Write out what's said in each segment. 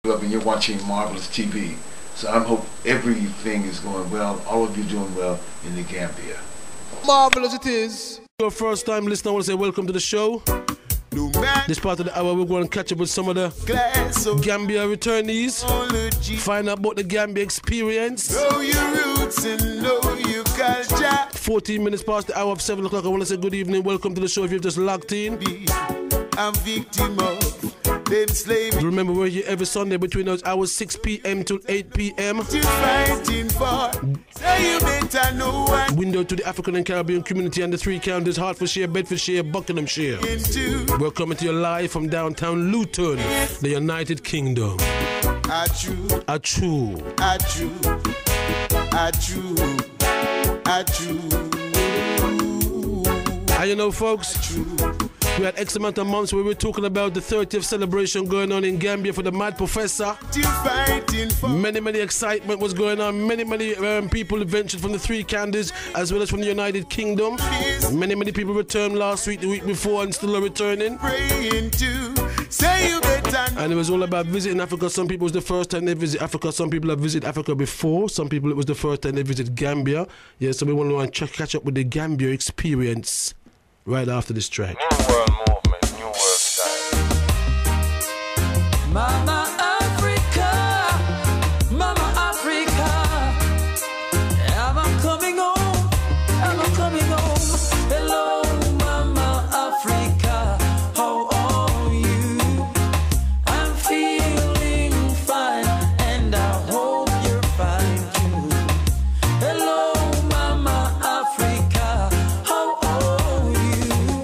And you're watching Marvelous TV. So I hope everything is going well. All of you doing well in the Gambia. Marvelous it is. Your first time listener, I want to say welcome to the show. This part of the hour we're going to catch up with some of the Gambia returnees. Find out about the Gambia experience. Know your roots and know your culture. 14 minutes past the hour of 7 o'clock. I want to say good evening. Welcome to the show if you've just logged in. I'm victim of them slavery. Remember, we're here every Sunday between those hours 6 p.m. to 8 p.m. Fighting for, so you better know what. Window to the African and Caribbean community and the three counties: Hertfordshire, Bedfordshire, Buckinghamshire. We're coming to you live from downtown Luton, the United Kingdom. Achoo, Achoo, achoo, achoo, achoo. And you know, folks, we had X amount of months where we were talking about the 30th celebration going on in Gambia for the Mad Professor. Many excitement was going on. Many people ventured from the three counties as well as from the United Kingdom. Many people returned last week, the week before, and still are returning. And it was all about visiting Africa. Some people it was the first time they visit Africa. Some people have visited Africa before. Some people it was the first time they visit Gambia. Yeah, so we want to catch up with the Gambia experience right after this track. New world movement, new world style. Mama Africa, Mama Africa, am I coming home? Am I coming home? Hello, Mama Africa, how are you? I'm feeling fine, and I hope you're fine too. Hello, Mama Africa, how are you?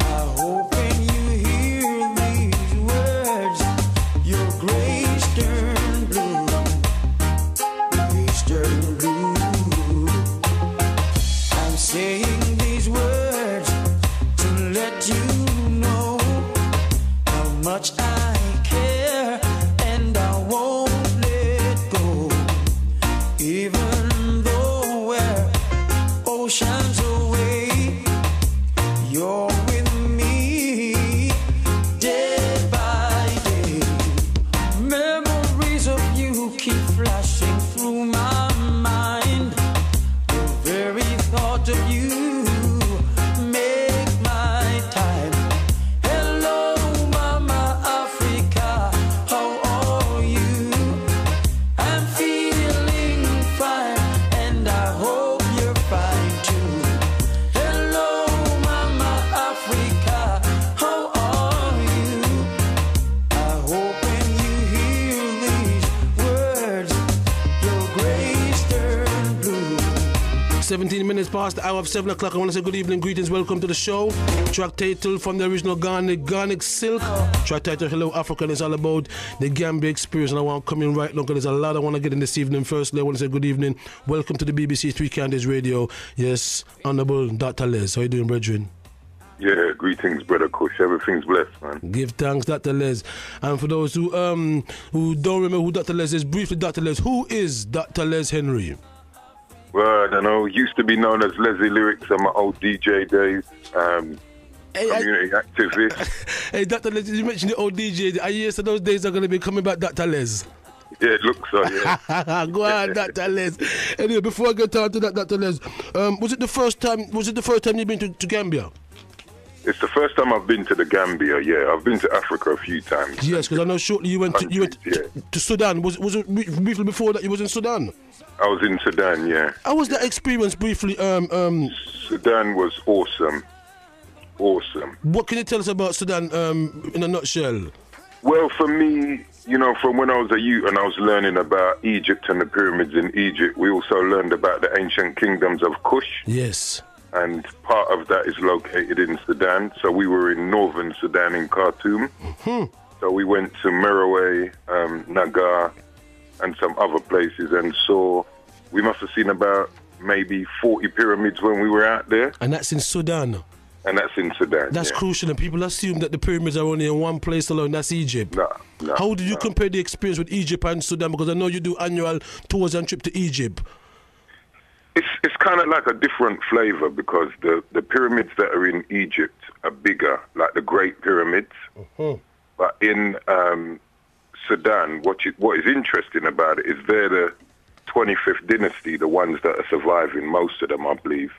I hope when you hear these words, your grace turn blue, grace turn blue. I'm saying these words to let you know how much I care, and I won't let go, even though we're oceans away. You're with me day by day. Memories of you keep flashing through my mind. The very thought of you make my time. Hello, Mama Africa, how are you? I'm feeling fine, and I hope you're fine too. Hello, Mama Africa, how are you? I hope when you hear these words, your grace turn blue. 17 minutes past the hour of 7 o'clock. I want to say good evening, greetings, welcome to the show. Track title from the original Garnic Silk. Track title Hello Africa, and it's all about the Gambia experience. And I want to come in right now because there's a lot I want to get in this evening. Firstly, I want to say good evening. Welcome to the BBC Three Counties Radio. Yes, Honourable Dr. Les. How you doing, brethren? Yeah, greetings, brother Kush. Everything's blessed, man. Give thanks, Dr. Les. And for those who don't remember who Dr. Les is, briefly, Dr. Les, who is Dr. Les Henry? Well, I don't know. Used to be known as Leslie Lyrics on my old DJ days. Community activist. Hey, Dr. Les, you mentioned the old DJ. I hear so those days are going to be coming back, Dr. Les. Yeah, it looks so, yeah. Go on, Dr. Les. Anyway, before I get on to that, Dr. Les, was it the first time you've been to Gambia? It's the first time I've been to the Gambia, yeah. I've been to Africa a few times. Yes, because I know shortly you went to Sudan. Was it briefly before that you was in Sudan? I was in Sudan, yeah. How was that experience briefly? Sudan was awesome. Awesome. What can you tell us about Sudan in a nutshell? Well, for me, you know, from when I was a youth and I was learning about Egypt and the pyramids in Egypt, we also learned about the ancient kingdoms of Kush. Yes. And part of that is located in Sudan. So we were in northern Sudan in Khartoum. Mm-hmm. So we went to Merowe, Nagar, and some other places and saw, we must have seen about maybe 40 pyramids when we were out there. And that's in Sudan? And that's in Sudan. That's crucial, and people assume that the pyramids are only in one place alone, that's Egypt. No. How did you compare the experience with Egypt and Sudan? Because I know you do annual tours and trip to Egypt. It's kind of like a different flavor because the pyramids that are in Egypt are bigger, like the Great Pyramids. Mm-hmm. But in Sudan, what is interesting about it is they're the 25th dynasty, the ones that are surviving, most of them, I believe.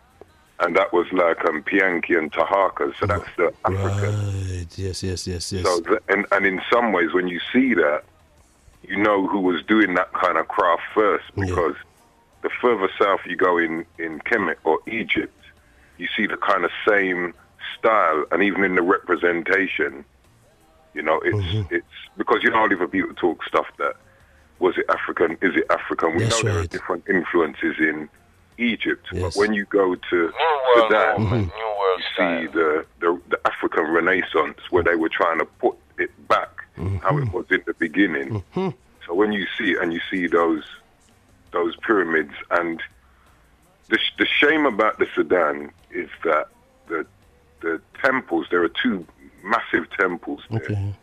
And that was like Pianki and Tahaka, so that's the African. Right, yes. So, and in some ways, when you see that, you know who was doing that kind of craft first, because the further south you go in Kemet or Egypt, you see the kind of same style, and even in the representation, you know, it's because you know all the people talk stuff that, was it African, is it African? We know there are different influences in Egypt, but when you go to Sudan, you see the African Renaissance, where they were trying to put it back how it was in the beginning. So when you see it and you see those pyramids, and the shame about the Sudan is that the temples, there are two massive temples there,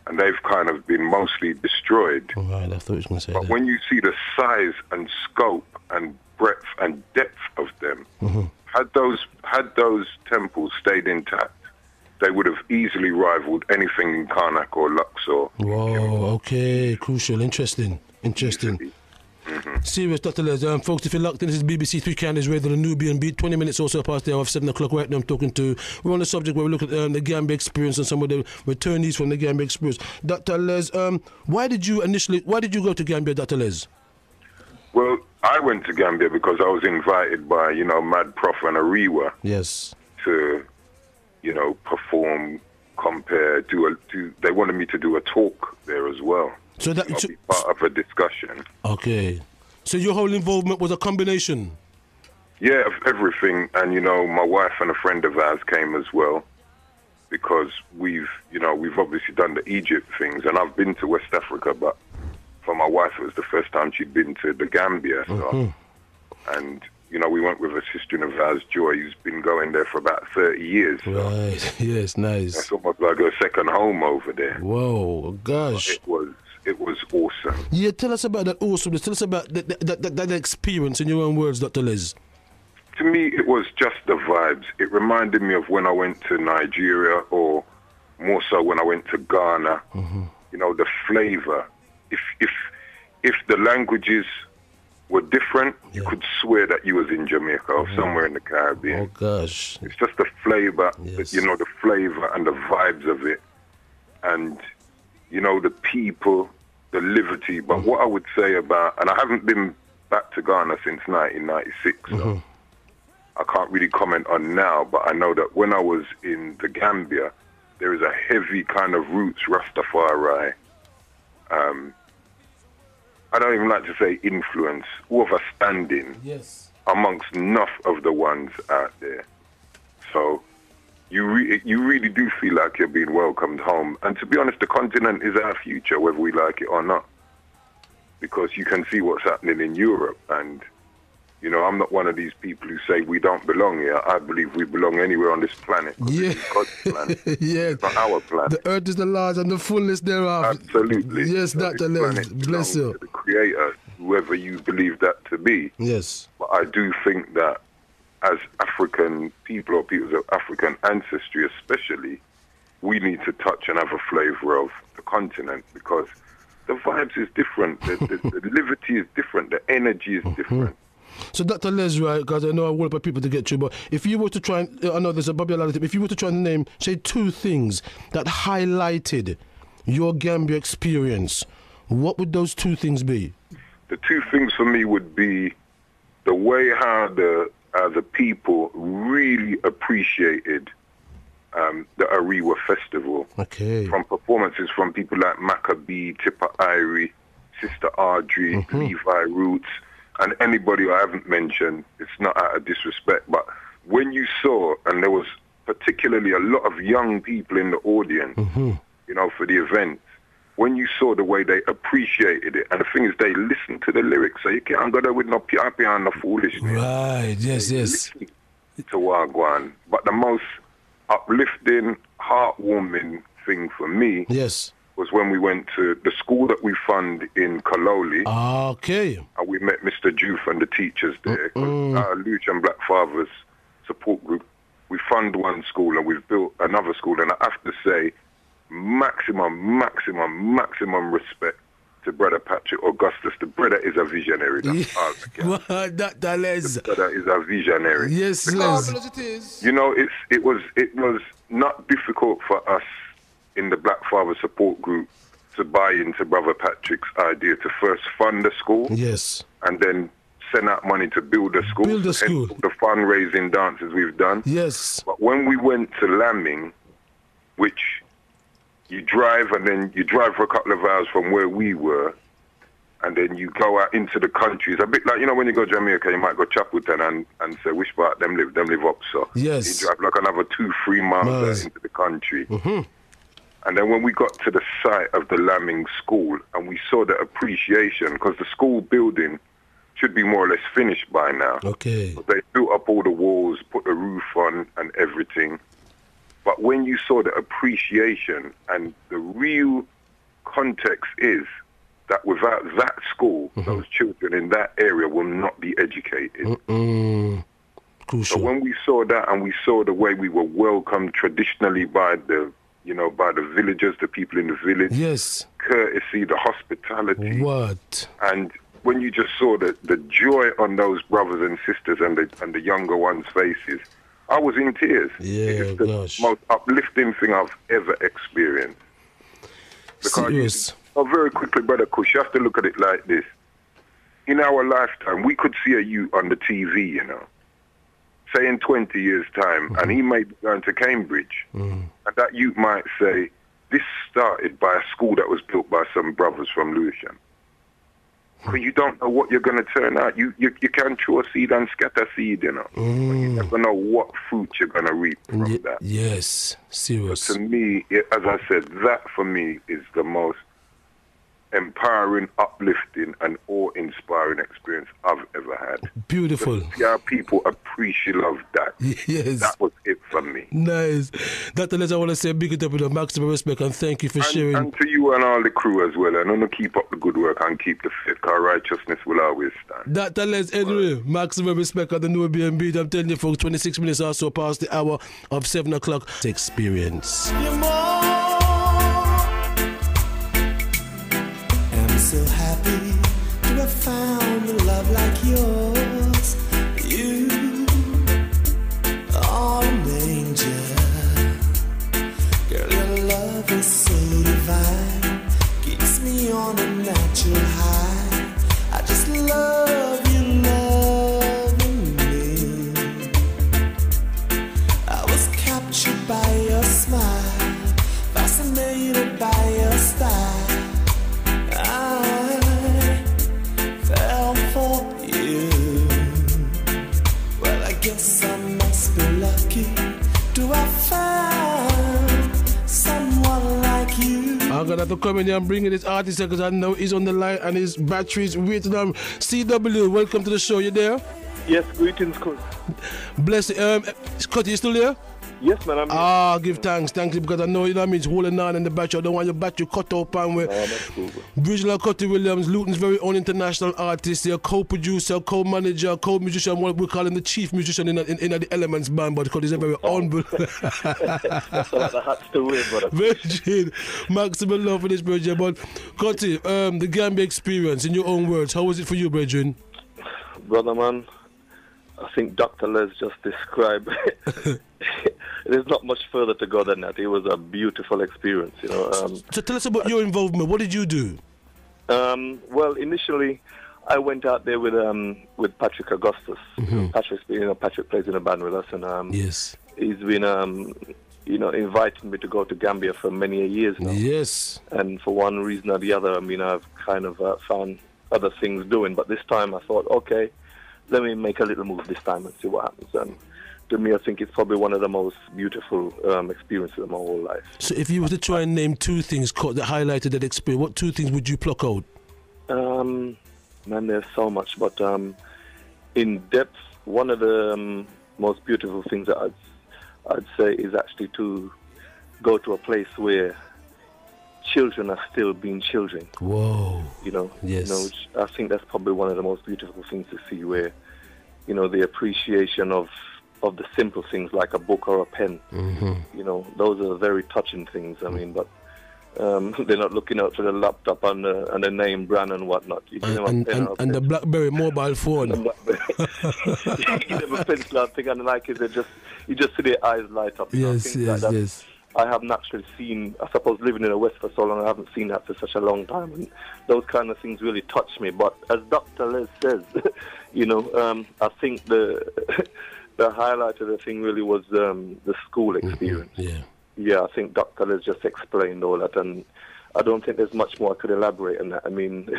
and they've kind of been mostly destroyed. Right, I thought you were going to say but that. when you see the size and scope and breadth and depth of them, had those temples stayed intact, they would have easily rivaled anything in Karnak or Luxor. Whoa, okay, crucial, interesting. Serious, Dr. Les. Folks, if you're locked in, this is BBC Three Candles Radio, the Nubian Beat. 20 minutes also past the hour of 7 o'clock. Right now we're on the subject where we look at the Gambia experience and some of the returnees from the Gambia experience. Dr. Les, why did you go to Gambia, Dr. Les? Well, I went to Gambia because I was invited by, Mad Prof and Ariwa. Yes. To, perform, compare, they wanted me to do a talk there as well. So that be part of a discussion. Okay. So your whole involvement was a combination? Yeah, of everything. And, my wife and a friend of ours came as well, because we've obviously done the Egypt things, and I've been to West Africa, but for my wife, it was the first time she'd been to the Gambia. So, and, we went with a sister of ours, Joy, who's been going there for about 30 years. So right, yes, nice. It's almost like a second home over there. Whoa, gosh. It was awesome. Yeah, tell us about that awesomeness. Tell us about that experience in your own words, Dr. Les. To me, it was just the vibes. It reminded me of when I went to Nigeria, or more so when I went to Ghana. The flavor. If the languages were different, you could swear that you was in Jamaica or somewhere in the Caribbean. Oh gosh. It's just the flavor, the flavor and the vibes of it. And, the people, the liberty. But what I would say about, and I haven't been back to Ghana since 1996, so I can't really comment on now, but I know that when I was in the Gambia, there is a heavy kind of roots Rastafari, I don't even like to say influence, overstanding amongst enough of the ones out there. So you really do feel like you're being welcomed home. And to be honest, the continent is our future, whether we like it or not, because you can see what's happening in Europe. And, I'm not one of these people who say we don't belong here. I believe we belong anywhere on this planet. Yeah. It's God's planet. Yes. It's not our planet. The earth is the large and the fullness thereof. Absolutely. Yes, Dr. Les. Bless you. To the Creator, whoever you believe that to be. Yes. But I do think that as African people, or people of African ancestry especially, we need to touch and have a flavor of the continent, because the vibes is different, the liberty is different, the energy is different. So Dr. Les, right, because I know I want people to get you, but if you were to try and, I know there's a Bobby Alality, if you were to try and name, say, two things that highlighted your Gambia experience, what would those two things be? The two things for me would be the way how the people really appreciated the Ariwa Festival. Okay. From performances from people like Maccabee, Tipper Irie, Sister Audrey, Levi Roots, and anybody I haven't mentioned. It's not out of disrespect, but when you saw, and there was particularly a lot of young people in the audience, for the event, when you saw the way they appreciated it, and the thing is, they listened to the lyrics, so you can't go there with no pia and no foolishness. Right, yes. To Wagwan. But the most uplifting, heartwarming thing for me was when we went to the school that we fund in Kaloli. Okay. And we met Mr. Juve and the teachers there. Our Luch and Black Fathers support group, we fund one school and we've built another school. And I have to say, maximum respect to Brother Patrick Augustus. The brother is a visionary. That's all I can. That Les. The brother is a visionary. Yes, Les. You know, it was not difficult for us in the Black Father support group to buy into Brother Patrick's idea to first fund the school. Yes. And then send out money to build the school. Build the school. The fundraising dances we've done. Yes. But when we went to Lambing, which you drive and then you drive for a couple of hours from where we were, and then you go out into the country. It's a bit like, you know, when you go to Jamaica, you might go Chapelton and say, which part them live up, so. Yes. You drive like another 2-3 miles into the country. Mm-hmm. And then when we got to the site of the Lambing school and we saw the appreciation, because the school building should be more or less finished by now. Okay. But they built up all the walls, put the roof on and everything. But when you saw the appreciation, and the real context is that without that school, those children in that area will not be educated. Crucial. So when we saw that, and we saw the way we were welcomed traditionally by the villagers, the people in the village. Yes. Courtesy, the hospitality. What? And when you just saw the joy on those brothers and sisters and the younger ones' faces, I was in tears. Yeah, it's the gosh. most uplifting thing I've ever experienced. Serious. Very quickly, Brother Kush, you have to look at it like this. In our lifetime, we could see a youth on the TV, you know, say in 20 years' time, and he may be going to Cambridge, and that youth might say, this started by a school that was built by some brothers from Lewisham. Because you don't know what you're going to turn out. You can throw a seed and scatter seed, you know. But you never know what fruit you're going to reap from that. Yes, serious. But to me, as I said, that for me is the most empowering, uplifting, and awe-inspiring experience I've ever had. Beautiful. Yeah, people appreciate love that. Yes. That was it for me. Nice. Dr. Les, I want to say big it up with the maximum respect and thank you for sharing. And to you and all the crew as well. And I'm going to keep up the good work and keep the faith, because righteousness will always stand. Dr. Les, anyway, maximum respect on the new BNB. I'm telling you, folks, 26 minutes or so past the hour of 7 o'clock. Experience. So happy to have found a love like yours. You are an angel. Girl, your love is so divine. Keeps me on a natural high. I just love you, loving me. I was captured by your smile, fascinated by your style. I fell for you. Well, I guess I must be lucky to have found someone like you. I'm gonna have to come in here and bring in this artist because I know he's on the line and his battery's waiting on. CW, welcome to the show. You there? Yes, greetings, Kush. Bless you. Cuttie, you still there? Yes, man, I'm here. Give thanks, because I know, you know what I mean, it's holding on in the battery. I don't want your battery cut off and with Bridgeland Cuttie Williams, Luton's very own international artist, a co-producer, co-manager, co-musician, what we call him the chief musician in the Elements band, but because he's a very humble. That's what the hat's to wear, brother. Virgin, maximum love for this, Virgin. But Cuttie, the Gambia experience, in your own words, how was it for you, Virgin? Brother, man, I think Dr. Les just described it. There's not much further to go than that. It was a beautiful experience, you know. So tell us about your involvement. What did you do? Well, initially, I went out there with Patrick Augustus. Patrick plays in a band with us, and yes, he's been inviting me to go to Gambia for many years now. Yes, and for one reason or the other, I mean, I've kind of found other things doing. But this time, I thought, okay, let me make a little move this time and see what happens. And to me, I think it's probably one of the most beautiful experiences of my whole life. So if you were to try and name two things that highlighted that experience, what two things would you pluck out? Man, there's so much. But in depth, one of the most beautiful things that I'd say is actually to go to a place where children are still being children. Whoa. You know? Yes. You know, I think that's probably one of the most beautiful things to see, where, you know, the appreciation of of the simple things like a book or a pen. Mm-hmm. You know, those are very touching things. I mean, but they're not looking out for the laptop and the name brand and whatnot. You And the BlackBerry mobile phone. You give a pencil out thing and like it, you just see their eyes light up. Yes, yes. I haven't actually seen, I suppose living in the West for so long, I haven't seen that for such a long time. And those kind of things really touch me. But as Dr. Les says, you know, I think the highlight of the thing really was the school experience. Mm-hmm. Yeah, I think Dr. Les just explained all that, and I don't think there's much more I could elaborate on that. I mean,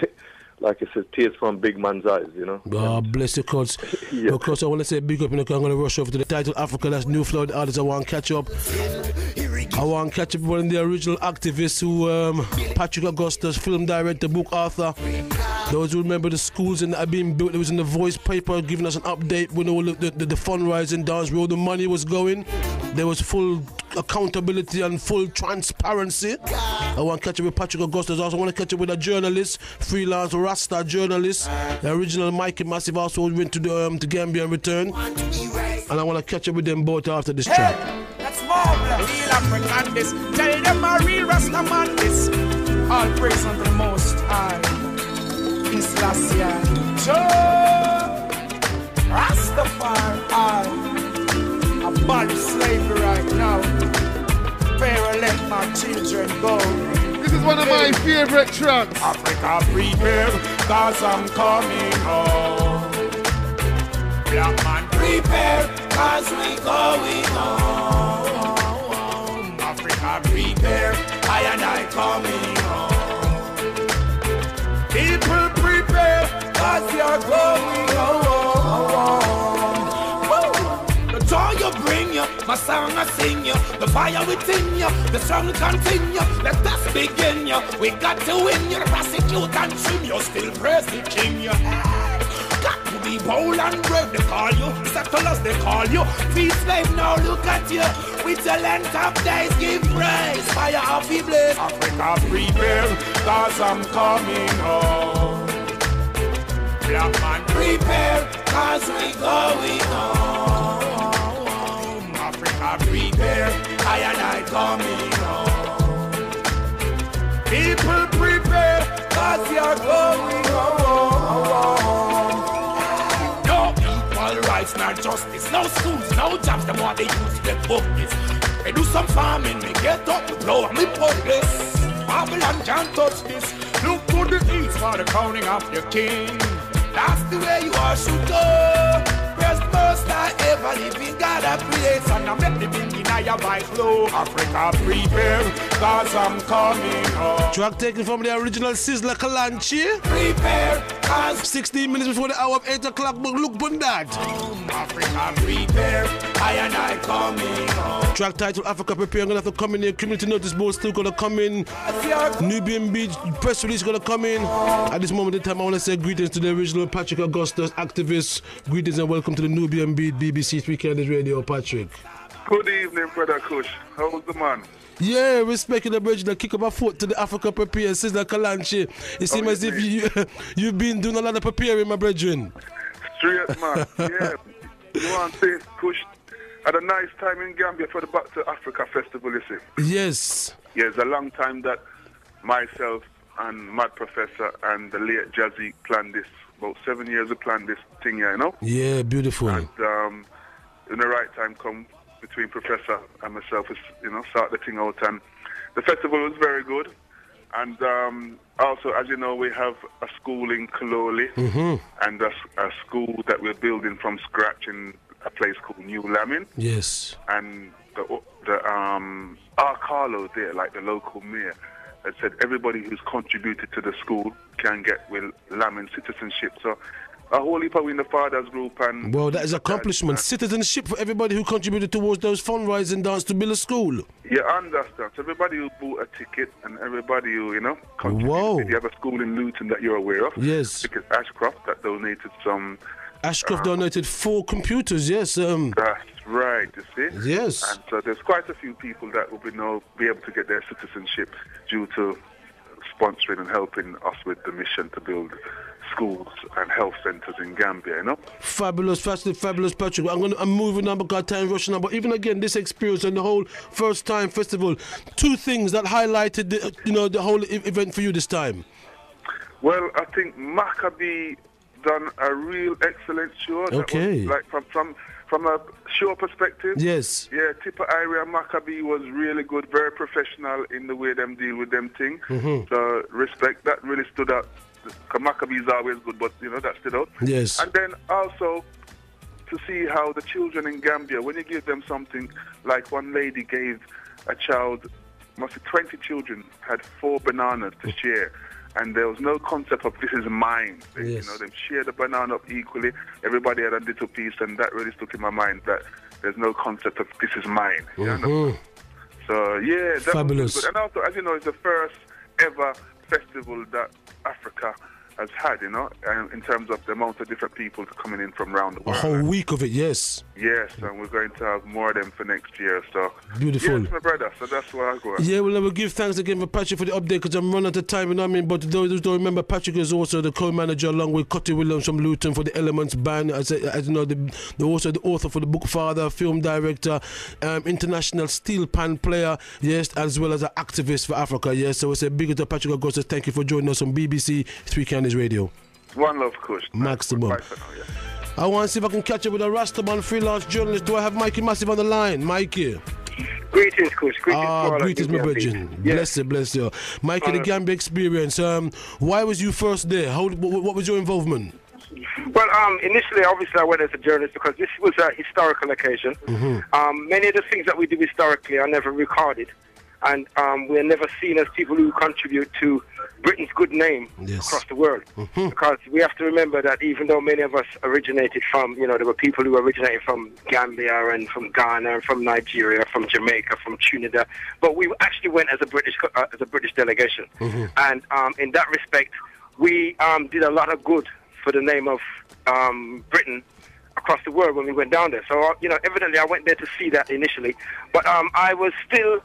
like I said, tears from big man's eyes, you know. God bless you, Coach. Yeah. Of course, I want to say big up, I'm going to rush over to the title Africa. That's New Flood artists. I want to catch up. I want to catch up with one of the original activists who, Patrick Augustus, film director, book author. Those who remember the schools and that are being built, it was in the Voice paper giving us an update when all the fundraising dance, where all the money was going. There was full accountability and full transparency. I want to catch up with Patrick Augustus. I also want to catch up with a journalist, freelance Rasta journalist. The original Mikey Massive also went to Gambia and returned. And I want to catch up with them both after this track. That's more real African this. Tell them a real Rasta man this. All praise unto the Most High. In Selassie. Rastafari. Abolish slavery right now. Pharaoh let my children go. This is one of my favorite tracks. Africa prepare, cause I'm coming home. Black man prepare, cause we going home. Africa prepare, I and I coming home. People prepare, cause you're going home. The joy you bring you, my song I sing you, the fire within you, the struggle continue. Let us begin you. We got to win you, prosecute and trim you, still praise the king you. Got to be bold and brave, they call you. Settlers, they call you. Free slave, now look at you. With the length of days, give praise. Fire of the blaze. Africa prepare, cause I'm coming home. Black man prepare, cause we going home. Africa prepare, I and I coming home. People prepare, cause you're going home. No equal rights, no justice, no schools, no jobs, them what they use to get focus. They do some farming, they get up, they blow, and we put this. Babylon can't touch this. Look to the east for the crowning of your king. That's the way you are should go. Best most I ever living God a place. And I make the bing in your bike flow. Africa prepare, cause I'm coming home. Track taken from the original Sizzler Kalanchi. Prepare, cause 16 minutes before the hour of 8 o'clock, but look on that. Africa prepare, I and I coming home. Track title Africa Prepare. I'm gonna have to come in here. Community notice board still gonna come in. Nubian Beach press release gonna come in. At this moment in time, I want to say greetings to the original Patrick Augustus activists. Greetings and welcome to the Nubian Beat BBC 3 Candidates Radio, Patrick. Good evening, brother Kush. How's the man? Yeah, respecting the original kick up a foot to the Africa Prepare, Sizzler Kalanchi. It seems as if you've been doing a lot of preparing, my brethren. Straight, man. Yeah. You want to say, Kush, had a nice time in Gambia for the Back to Africa Festival, you see? Yes. Yeah, it's a long time that myself and Mad Professor and the late Jazzy planned this. About 7 years we planned this thing here, you know? Yeah, beautiful. And in the right time come between Professor and myself, you know, start the thing out. And the festival was very good. And also, as you know, we have a school in Kaloli and a school that we're building from scratch in a place called New Lamin. Yes. And our Carlo there, like the local mayor, had said everybody who's contributed to the school can get with Lamin citizenship. So a whole heap in the fathers group and well, that is accomplishment. Citizenship for everybody who contributed towards those fundraising dance to build a school. Yeah, I understand. So everybody who bought a ticket and everybody who, you know, contributed. Whoa. You have a school in Luton that you're aware of. Yes. Because Ashcroft that donated some. Ashcroft donated 4 computers, yes. That's right, you see. Yes. And so there's quite a few people that will be able to get their citizenship due to sponsoring and helping us with the mission to build schools and health centres in Gambia, you know. Fabulous, fabulous, Patrick. I'm moving on because time rushing on. But even again, this experience and the whole first time festival, two things that highlighted the whole event for you this time. Well, I think Maccabee done a real excellent show. Okay. That was, like from a show perspective. Yes. Yeah, Tipper Irie and Maccabee was really good, very professional in the way them deal with them things. Mm-hmm. So respect, that really stood out. Because Maccabee is always good, but that stood out. Yes. And then also to see how the children in Gambia, when you give them something, like one lady gave a child, must be 20 children, had 4 bananas to share. And there was no concept of this is mine. Yes. They shared the banana up equally. Everybody had a little piece, and that really stuck in my mind that there's no concept of this is mine. Mm-hmm. So, yeah, that fabulous. was good. And also, as you know, it's the first ever festival that Africa has had, in terms of the amount of different people coming in from around the world. A whole week of it, yes. Yes, and we're going to have more of them for next year. So beautiful. Yes, my brother. So that's where I go. Yeah, well, I will give thanks again for Patrick for the update because I'm running out of time, you know what I mean? But those who don't remember, Patrick is also the co-manager along with Cuttie Williams from Luton for the Elements Band. As you know, also the author for the book Father, film director, international steel pan player, yes, as well as an activist for Africa, yes. So we say big to Patrick Augustus. Thank you for joining us on BBC Three Counties Radio. One love, Kush. Maximum. Bye for now, yeah. I want to see if I can catch up with a Rastaman freelance journalist. Do I have Mikey Massive on the line? Mikey. Greetings, Kush. Greetings, my virgin. Yes. Bless you. Mikey, the Gambia experience. Why was you first there? What was your involvement? Well, initially, obviously, I went as a journalist because this was a historical occasion. Mm-hmm. Many of the things that we do historically are never recorded. And we're never seen as people who contribute to Britain's good name across the world. Mm-hmm. Because we have to remember that even though many of us originated from, there were people who originated from Gambia and from Ghana and from Nigeria, from Jamaica, from Trinidad, but we actually went as a British delegation. Mm-hmm. And in that respect, we did a lot of good for the name of Britain across the world when we went down there. So, evidently I went there to see that initially. But I was still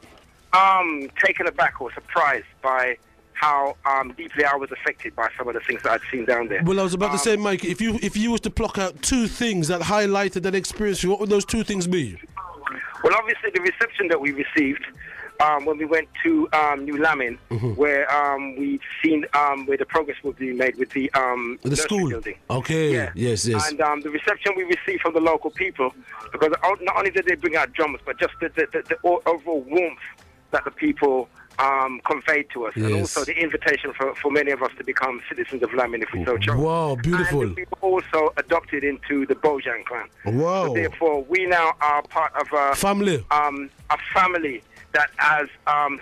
taken aback or surprised by how deeply I was affected by some of the things that I'd seen down there. Well, I was about to say, Mike, if you was to pluck out two things that highlighted that experience, what would those two things be? Well, obviously the reception that we received when we went to New Lamin, mm-hmm. where we'd seen where the progress was being made with the school building. Okay, yeah. yes. And the reception we received from the local people, because not only did they bring out drummers, but just the overall warmth that the people conveyed to us, and also the invitation for many of us to become citizens of Lamin if we so chose. Wow, beautiful. And we were also adopted into the Bojang clan. Wow. So therefore, we now are part of a family that has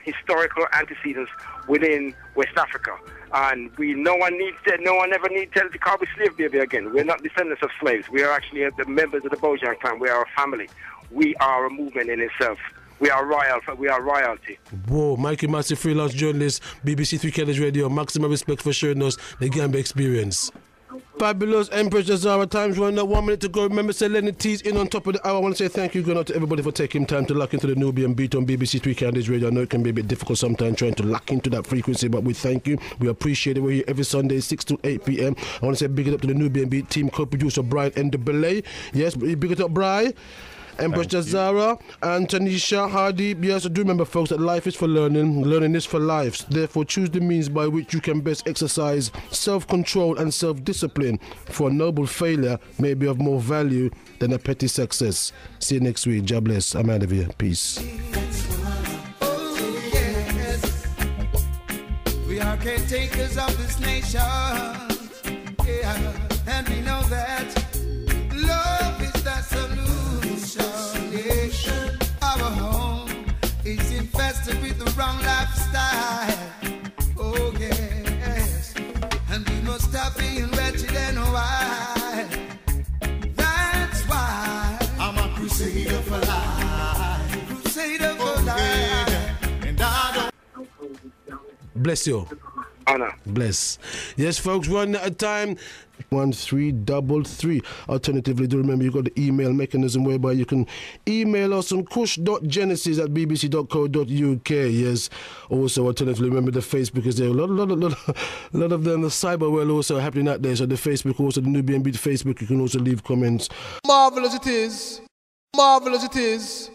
historical antecedents within West Africa. And no one ever needs to call us slave baby again. We're not descendants of slaves. We are actually the members of the Bojang clan. We are a family. We are a movement in itself. We are royalty. Whoa, Mikey Massey, freelance journalist, BBC Three Counties Radio. Maximum respect for sharing us the Gambia experience. Fabulous Empress Jazara, time's running out, 1 minute to go. Remember, say Lenny T's in on top of the hour. I want to say thank you going out to everybody for taking time to lock into the Nubian beat on BBC Three Counties Radio. I know it can be a bit difficult sometimes trying to lock into that frequency, but we thank you. We appreciate it. We're here every Sunday, 6 to 8 p.m. I want to say big it up to the Nubian beat team, co-producer Brian and the Belay. Yes, big it up, Brian. Empress Jazara and Tanisha Hardy. Yes, I do remember, folks, that life is for learning. Learning is for life. Therefore, choose the means by which you can best exercise self-control and self-discipline. For a noble failure may be of more value than a petty success. See you next week. God bless. I'm out of here. Peace. Oh, yes. We are caretakers of this nation. Yeah. And we know that love is the solution. Our home is infested with the wrong lifestyle. Oh yes, and we must stop being wretched and wild. That's why I'm a crusader for life. Crusader for life. And I don't. Bless you. Honor. Bless. Yes, folks, 1 at a time. 1333. Alternatively, do remember you've got the email mechanism whereby you can email us on kush.genesis@bbc.co.uk. Yes. Also, alternatively, remember the Facebook is there. A lot of them, the cyber world also happening out there. So the Facebook, also the Nubian Beat Facebook, you can also leave comments. Marvelous it is. Marvelous it is.